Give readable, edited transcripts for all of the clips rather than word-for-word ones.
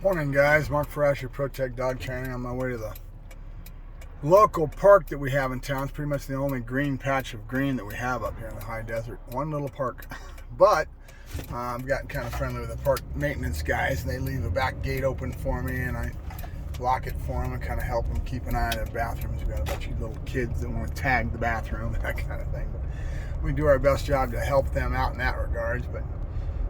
Morning, guys. Mark Ferrasci, Protect Dog Training. On my way to the local park that we have in town. It's pretty much the only green patch of green that we have up here in the high desert. One little park. But I've gotten kind of friendly with the park maintenance guys, and they leave a back gate open for me, and I lock it for them and kind of help them keep an eye on their bathrooms. We've got a bunch of little kids that want to tag the bathroom, that kind of thing. But we do our best job to help them out in that regards. But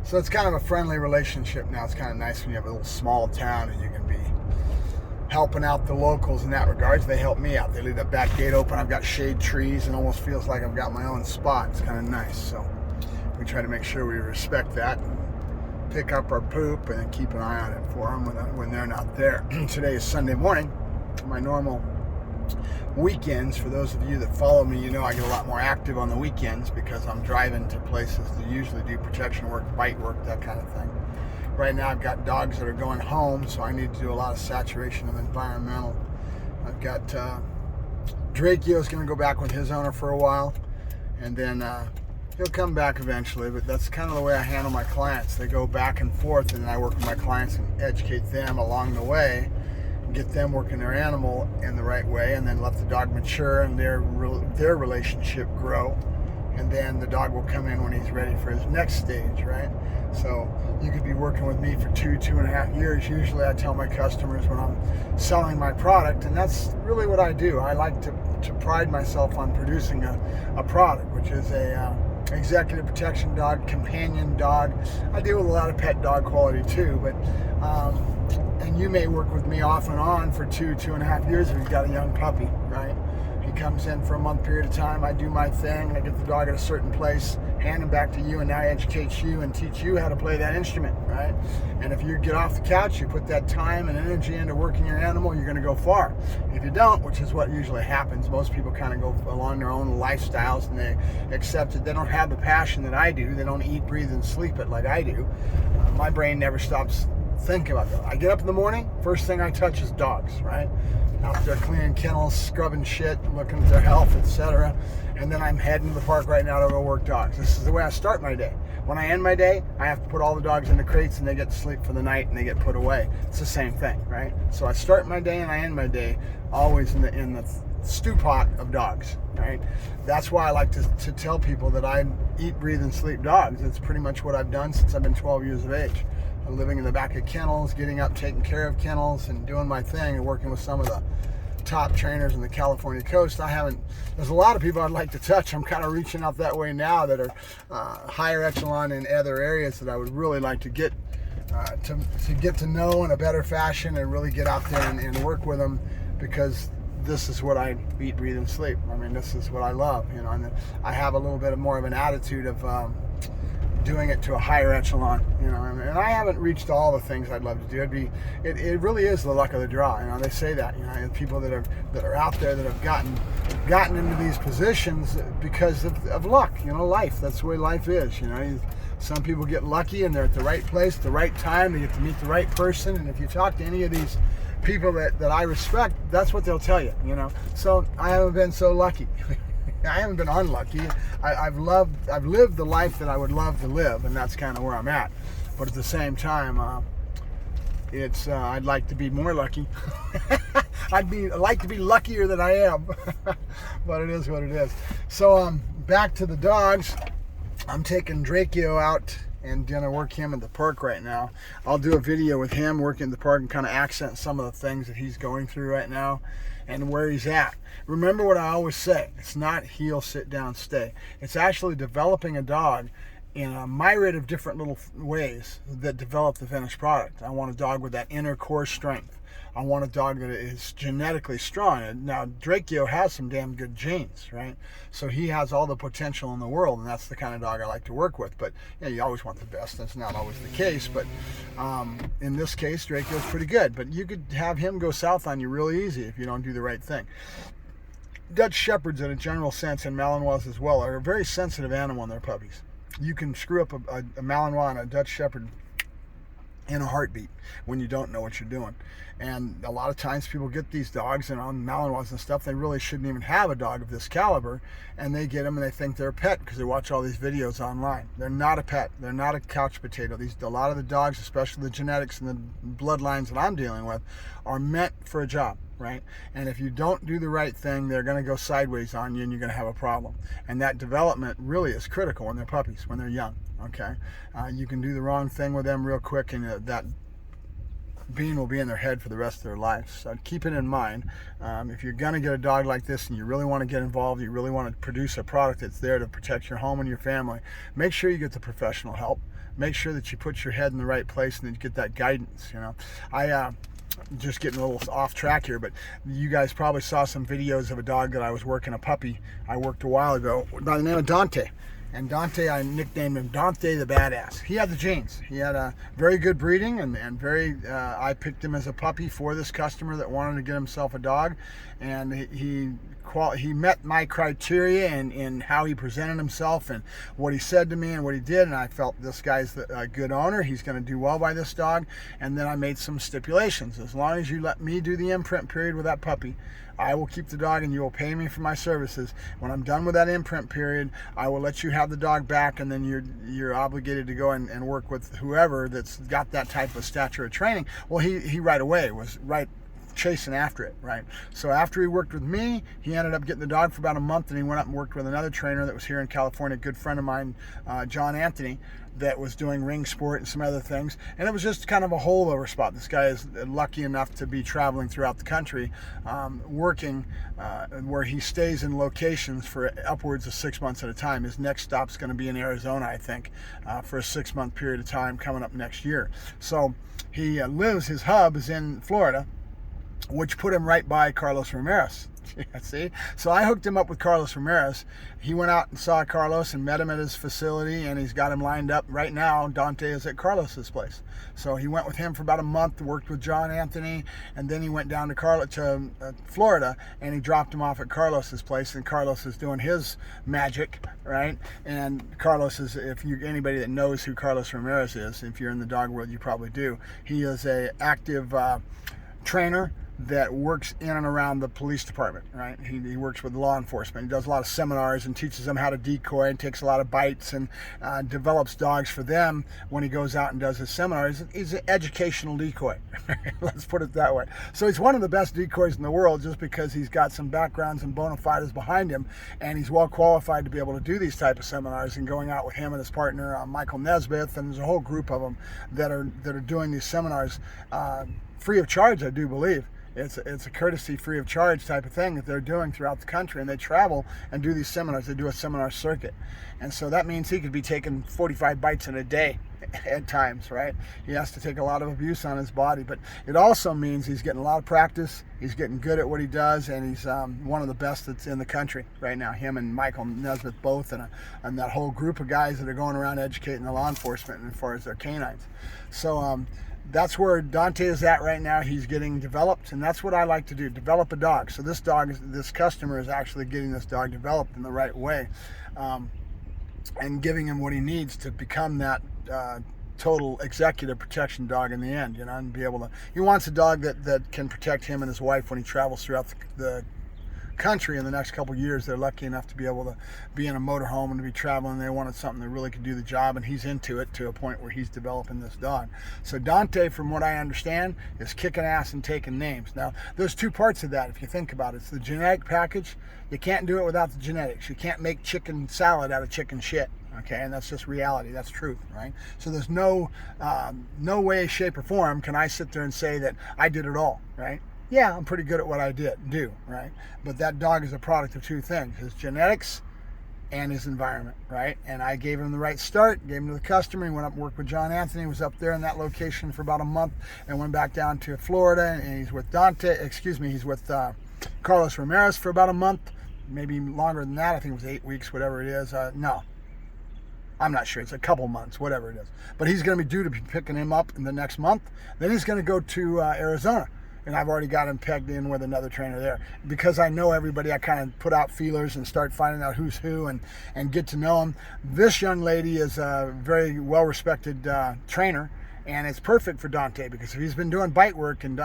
so it's kind of a friendly relationship now. It's kind of nice when you have a little small town and you can be helping out the locals in that regards. They help me out. They leave that back gate open. I've got shade trees and almost feels like I've got my own spot. It's kind of nice. So we try to make sure we respect that, pick up our poop, and then keep an eye on it for them when they're not there. Today is Sunday morning. My normal weekends, for those of you that follow me, you know I get a lot more active on the weekends because I'm driving to places that usually do protection work, bite work, that kind of thing. Right now I've got dogs that are going home, so I need to do a lot of saturation of environmental. I've got Drakeo's going to go back with his owner for a while, and then he'll come back eventually, but that's kind of the way I handle my clients. They go back and forth, and then I work with my clients and educate them along the way, get them working their animal in the right way, and then let the dog mature and their relationship grow, and then the dog will come in when he's ready for his next stage, right? So you could be working with me for 2.5 years. Usually I tell my customers when I'm selling my product, and that's really what I do. I like to pride myself on producing a product, which is a executive protection dog, companion dog. I deal with a lot of pet dog quality too, but and you may work with me off and on for 2.5 years if you've got a young puppy, right? He comes in for a month period of time, I do my thing, I get the dog at a certain place, hand him back to you, and now I educate you and teach you how to play that instrument, right? And if you get off the couch, you put that time and energy into working your animal, you're going to go far. If you don't, which is what usually happens, most people kind of go along their own lifestyles and they accept it. They don't have the passion that I do. They don't eat, breathe, and sleep it like I do. My brain never stops thinking about that. I get up in the morning, first thing I touch is dogs, right? Out there cleaning kennels, scrubbing shit, looking at their health, etc. And then I'm heading to the park right now to go work dogs. This is the way I start my day. When I end my day, I have to put all the dogs in the crates and they get to sleep for the night and they get put away. It's the same thing, right? So I start my day and I end my day always in the stew pot of dogs, right? That's why I like to tell people that I eat, breathe, and sleep dogs. It's pretty much what I've done since I've been 12 years of age. I'm living in the back of kennels, getting up, taking care of kennels, and doing my thing, and working with some of the top trainers in the California coast. There's a lot of people I'd like to touch. I'm kind of reaching out that way now that are higher echelon in other areas that I would really like to get to know in a better fashion and really get out there and work with them, because this is what I eat, breathe, and sleep. I mean, this is what I love, you know, and I have a little bit more of an attitude of doing it to a higher echelon, you know, and I haven't reached all the things I'd love to do. It really is the luck of the draw, you know. They say that, you know, people that are out there that have gotten into these positions because of luck, you know, life. That's the way life is, you know. Some people get lucky and they're at the right place, at the right time. They get to meet the right person, and if you talk to any of these people that I respect, that's what they'll tell you, you know. So I haven't been so lucky. I haven't been unlucky. I've lived the life that I would love to live, and that's kind of where I'm at. But at the same time, I'd like to be more lucky. I'd like to be luckier than I am, but it is what it is. So back to the dogs. I'm taking Drakeo out and gonna work him in the park right now. I'll do a video with him working in the park and kind of accent some of the things that he's going through right now and where he's at. Remember what I always say, it's not heel, sit down, stay. It's actually developing a dog in a myriad of different little ways that develop the finished product. I want a dog with that inner core strength. I want a dog that is genetically strong. Now, Drakeo has some damn good genes, right? So he has all the potential in the world, and that's the kind of dog I like to work with. But you know, you always want the best. That's not always the case, but in this case, Drakeo's pretty good. But you could have him go south on you really easy if you don't do the right thing. Dutch Shepherds, in a general sense, and Malinois as well, are a very sensitive animal in their puppies. You can screw up a Malinois and a Dutch Shepherd in a heartbeat when you don't know what you're doing. And a lot of times people get these dogs and on Malinois and stuff, they really shouldn't even have a dog of this caliber, and they get them and they think they're a pet because they watch all these videos online. They're not a pet. They're not a couch potato. A lot of the dogs, especially the genetics and the bloodlines that I'm dealing with, are meant for a job, right? And if you don't do the right thing, they're going to go sideways on you and you're going to have a problem. And that development really is critical when they're puppies, when they're young, okay? You can do the wrong thing with them real quick, and that bean will be in their head for the rest of their lives. So keep it in mind. If you're going to get a dog like this and you really want to get involved, you really want to produce a product that's there to protect your home and your family, make sure you get the professional help. Make sure that you put your head in the right place and that you get that guidance. Just getting a little off track here, but you guys probably saw some videos of a dog that I was working, a puppy I worked a while ago by the name of Dante. And Dante, I nicknamed him Dante the Badass. He had the genes. He had a very good breeding, and I picked him as a puppy for this customer that wanted to get himself a dog. And he met my criteria in how he presented himself and what he said to me and what he did. And I felt this guy's a good owner. He's going to do well by this dog. And then I made some stipulations. As long as you let me do the imprint period with that puppy, I will keep the dog and you will pay me for my services. When I'm done with that imprint period, I will let you have the dog back, and then you're obligated to go and work with whoever that's got that type of stature of training. Well, he right away was right chasing after it, right? So after he worked with me, he ended up getting the dog for about a month, and he went up and worked with another trainer that was here in California, a good friend of mine, John Anthony, that was doing ring sport and some other things. And it was just kind of a holdover spot. This guy is lucky enough to be traveling throughout the country, working where he stays in locations for upwards of 6 months at a time. His next stop's going to be in Arizona, I think, for a 6-month period of time coming up next year. So he his hub is in Florida, which put him right by Carlos Ramirez. See? So I hooked him up with Carlos Ramirez. He went out and saw Carlos and met him at his facility, and he's got him lined up. Right now, Dante is at Carlos's place. So he went with him for about a month, worked with John Anthony, and then he went down to Florida, and he dropped him off at Carlos's place, and Carlos is doing his magic, right? And Carlos is, anybody that knows who Carlos Ramirez is, if you're in the dog world, you probably do. He is a active trainer that works in and around the police department, right? He works with law enforcement. He does a lot of seminars and teaches them how to decoy, and takes a lot of bites and develops dogs for them when he goes out and does his seminars. He's an educational decoy. Let's put it that way. So he's one of the best decoys in the world, just because he's got some backgrounds and bona fides behind him, and he's well qualified to be able to do these type of seminars. And going out with him and his partner, Michael Nesbitt, and there's a whole group of them that are doing these seminars free of charge, I do believe. It's a courtesy, free of charge type of thing that they're doing throughout the country, and they travel and do these seminars. They do a seminar circuit, and so that means he could be taking 45 bites in a day at times, right? He has to take a lot of abuse on his body, but it also means he's getting a lot of practice. He's getting good at what he does, and he's one of the best that's in the country right now. Him and Michael Nesbitt both, and that whole group of guys that are going around educating the law enforcement as far as their canines. So that's where Dante is at right now. He's getting developed, and that's what I like to do, develop a dog. So this customer is actually getting this dog developed in the right way, and giving him what he needs to become that total executive protection dog in the end, and be able to, he wants a dog that can protect him and his wife when he travels throughout the country in the next couple of years. They're lucky enough to be able to be in a motorhome and to be traveling. They wanted something that really could do the job, and he's into it to a point where he's developing this dog. So Dante, from what I understand, is kicking ass and taking names. Now, there's two parts of that if you think about it. It's the genetic package. You can't do it without the genetics. You can't make chicken salad out of chicken shit. Okay, and that's just reality. That's truth, right? So there's no way, shape, or form can I sit there and say that I did it all, right? Yeah, I'm pretty good at what I do, right? But that dog is a product of two things: his genetics and his environment, right? And I gave him the right start, gave him to the customer. He went up and worked with John Anthony, was up there in that location for about a month, and went back down to Florida, and he's with he's with Carlos Ramirez for about a month, maybe longer than that. I think it was 8 weeks, whatever it is. No, I'm not sure. It's a couple months, whatever it is. But he's going to be due to be picking him up in the next month. Then he's going to go to Arizona. And I've already got him pegged in with another trainer there. Because I know everybody, I kind of put out feelers and start finding out who's who and get to know them. This young lady is a very well-respected trainer, And it's perfect for Dante, because if he's been doing bite work and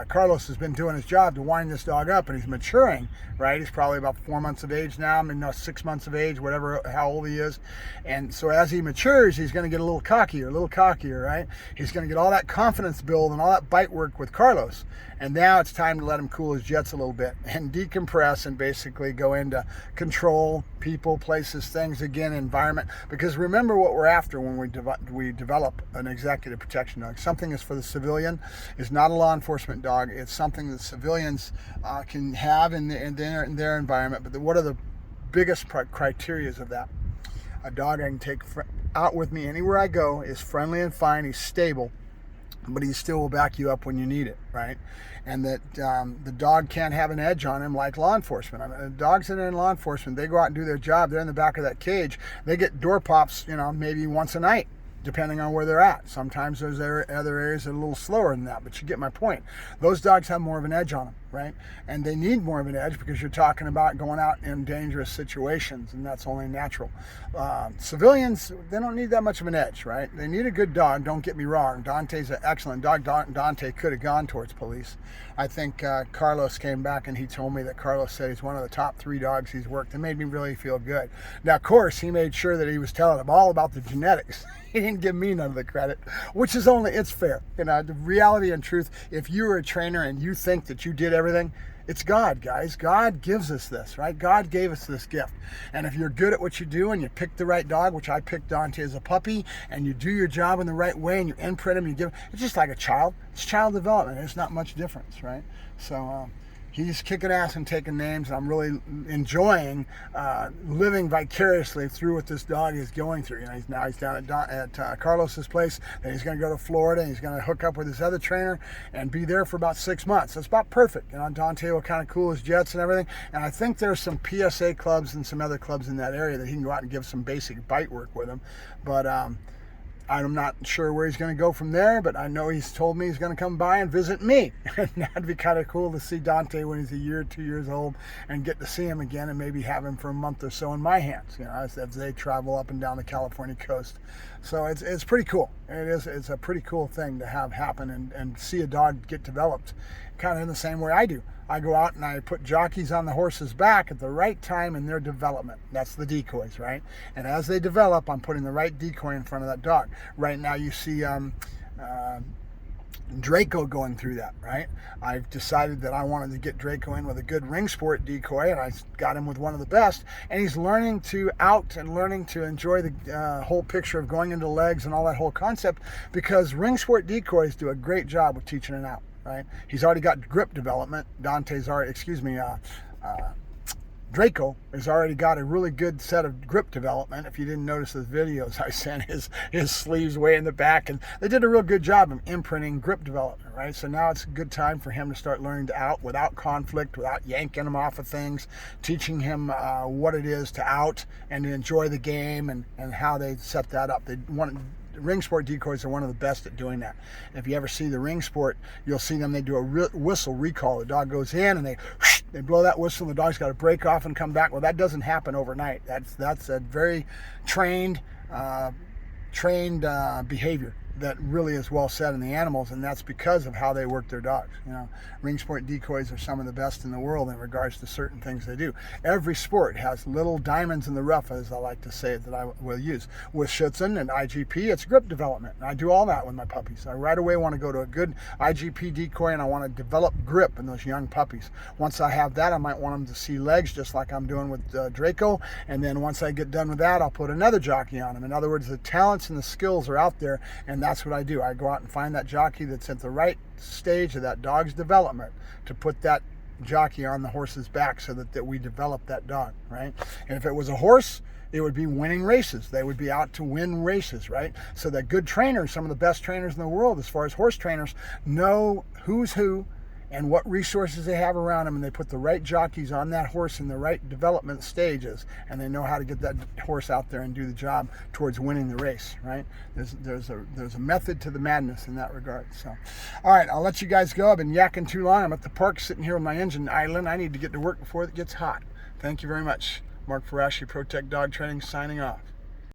Carlos has been doing his job to wind this dog up, and he's maturing, right? He's probably about 4 months of age now, I mean, no, 6 months of age, whatever, how old he is. And so as he matures, he's going to get a little cockier, right? He's going to get all that confidence build and all that bite work with Carlos. And now it's time to let him cool his jets a little bit and decompress and basically go into control people, places, things, again, environment. Because remember what we're after when we develop an executive protection dog. Something is for the civilian. It's not a law enforcement dog. It's something that civilians can have in their environment. But what are the biggest criteria of that? A dog I can take out with me anywhere I go is friendly and fine. He's stable, but he still will back you up when you need it, right? And that the dog can't have an edge on him like law enforcement. I mean, dogs that are in law enforcement, they go out and do their job. They're in the back of that cage. They get door pops, maybe once a night, depending on where they're at. Sometimes there's other areas that are a little slower than that, but you get my point. Those dogs have more of an edge on them, right? And they need more of an edge because you're talking about going out in dangerous situations, and that's only natural. Civilians, they don't need that much of an edge, right? They need a good dog, don't get me wrong. Dante's an excellent dog. Dante could have gone towards police. I think Carlos came back and he told me that Carlos said he's one of the top 3 dogs he's worked. It made me really feel good. Now, of course, he made sure that he was telling him all about the genetics. He didn't give me none of the credit, which is it's fair. The reality and truth, if you were a trainer and you think that you did everything, it's God, guys. God gives us this, right? God gave us this gift. And if you're good at what you do and you pick the right dog, which I picked Dante as a puppy, and you do your job in the right way and you imprint him, it's just like a child. It's child development. There's not much difference, right? So he's kicking ass and taking names. I'm really enjoying living vicariously through what this dog is going through. He's down at Carlos's place. Then he's going to go to Florida. And he's going to hook up with his other trainer and be there for about 6 months. That's about perfect. Dante will kind of cool his jets and everything. And I think there's some PSA clubs and some other clubs in that area that he can go out and give some basic bite work with him. But I'm not sure where he's going to go from there, but I know he's told me he's going to come by and visit me. And that'd be kind of cool to see Dante when he's a year, 2 years old, and get to see him again and maybe have him for a month or so in my hands, as they travel up and down the California coast. So it's pretty cool. It's a pretty cool thing to have happen and see a dog get developed kind of in the same way I do. I go out and I put jockeys on the horse's back at the right time in their development. That's the decoys, right? And as they develop, I'm putting the right decoy in front of that dog. Right now you see Draco going through that, right? I've decided that I wanted to get Draco in with a good ring sport decoy, and I got him with one of the best, and he's learning to out and learning to enjoy the whole picture of going into legs and all that whole concept, because ring sport decoys do a great job with teaching it out. Right? He's already got grip development. Draco has already got a really good set of grip development. If you didn't notice the videos I sent, his sleeves way in the back, and they did a real good job of imprinting grip development, right? So now it's a good time for him to start learning to out without conflict, without yanking him off of things, teaching him what it is to out and to enjoy the game and how they set that up. Ring sport decoys are one of the best at doing that. If you ever see the ring sport, you'll see them, they do a whistle recall. The dog goes in and they blow that whistle, and the dog's got to break off and come back. Well, that doesn't happen overnight. That's a very trained behavior that really is well set in the animals, and that's because of how they work their dogs. Ring sport decoys are some of the best in the world in regards to certain things they do. Every sport has little diamonds in the rough, as I like to say, that I will use. With Schutzen and IGP, it's grip development. I do all that with my puppies. I right away want to go to a good IGP decoy, and I want to develop grip in those young puppies. Once I have that, I might want them to see legs, just like I'm doing with Draco, and then once I get done with that, I'll put another jockey on him. In other words, the talents and the skills are out there, and that's what I do. I go out and find that jockey that's at the right stage of that dog's development to put that jockey on the horse's back so that we develop that dog, right? And if it was a horse, it would be winning races. They would be out to win races, right? So that good trainers, some of the best trainers in the world as far as horse trainers, know who's who and what resources they have around them, and they put the right jockeys on that horse in the right development stages, and they know how to get that horse out there and do the job towards winning the race, right? There's a method to the madness in that regard. So, all right, I'll let you guys go. I've been yakking too long. I'm at the park sitting here with my engine idling. I need to get to work before it gets hot. Thank you very much. Mark Ferrasci, Protect Dog Training, signing off.